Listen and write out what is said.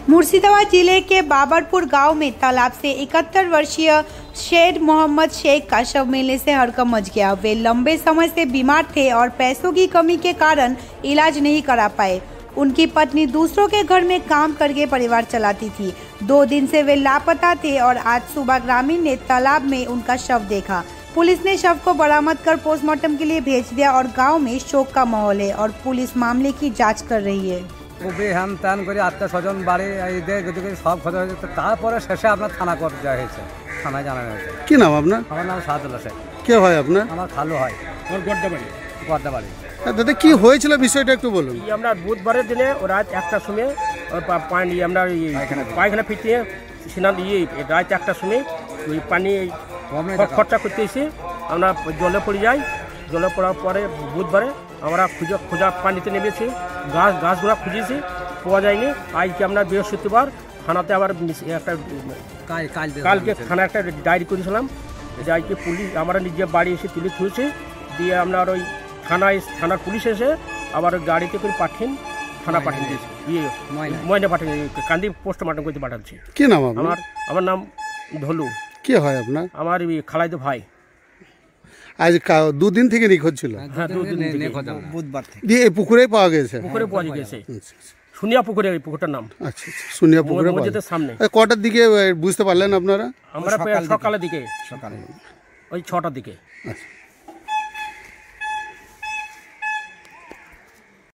मुर्शिदाबाद जिले के बाबरपुर गांव में तालाब से 71 वर्षीय शेर मोहम्मद शेख का शव मिलने से हड़कंप मच गया। वे लंबे समय से बीमार थे और पैसों की कमी के कारण इलाज नहीं करा पाए। उनकी पत्नी दूसरों के घर में काम करके परिवार चलाती थी। 2 दिन से वे लापता थे और आज सुबह ग्रामीण ने तालाब में उनका शव देखा। पुलिस ने शव को बरामद कर पोस्टमार्टम के लिए भेज दिया और गाँव में शोक का माहौल है और पुलिस मामले की जाँच कर रही है। খুবই হ্যান করে আত্মীয় স্বজন বাড়ি এদিকে সব খোঁজা হয়েছে, তারপরে শেষে আপনার থানা করে দেওয়া হয়েছে, থানায় জানানো হয়েছে। কি নাম আপনার? আমার নাম সাদুল হোসেন। কে হয় আপনার? আমার খালু হয়, ওর গড্ডা বাড়ি। দাদা কি হয়েছিল বিষয়টা একটু বলুন। আমরা বুধবারের দিনে রাত 1টার সময় পানি আমরা পায়খানা ফিরতে স্নান রাত 1টার সময় ওই পানি খরচা করতে এসে আমরা জলে পড়ে যাই। জলে পড়ার পরে বুধবারে আমরা খোঁজা পানিতে নেমেছি, গাছগুলো খুঁজেছি, পাওয়া যায়নি। আজকে আমরা বৃহস্পতিবার থানাতে আবার একটা কালকে থানা একটা ডায়েরি করেছিলাম, যাইকে পুলিশ আমরা নিজে বাড়ি এসে তুলে থুয়েছি, দিয়ে আমরা ওই থানার পুলিশ এসে আবার গাড়িতে করে থানা পাঠিয়ে দিয়েছি, ময়না পাঠিয়ে কান্দি পোস্টমার্টম করতে পাঠাচ্ছি। কি নাম আমার নাম ধলু। কি হয় আপনার? আমার খালাইতো ভাই। আজ 2 দিন থেকে নিখোঁজ ছিল। হ্যাঁ, 2 দিন বুধবার থেকে। দিয়ে এই পুকুরে পাওয়া গেছে? পুকুরে পাওয়া গেছে, সুনিয়া পুকুরে, এই পুকুরটার নাম। আচ্ছা, সুনিয়া পুকুরে মসজিদের সামনে। কটার দিকে বুঝতে পারলেন আপনারা? আমরা সকালের দিকে, ওই 6টার দিকে। আচ্ছা।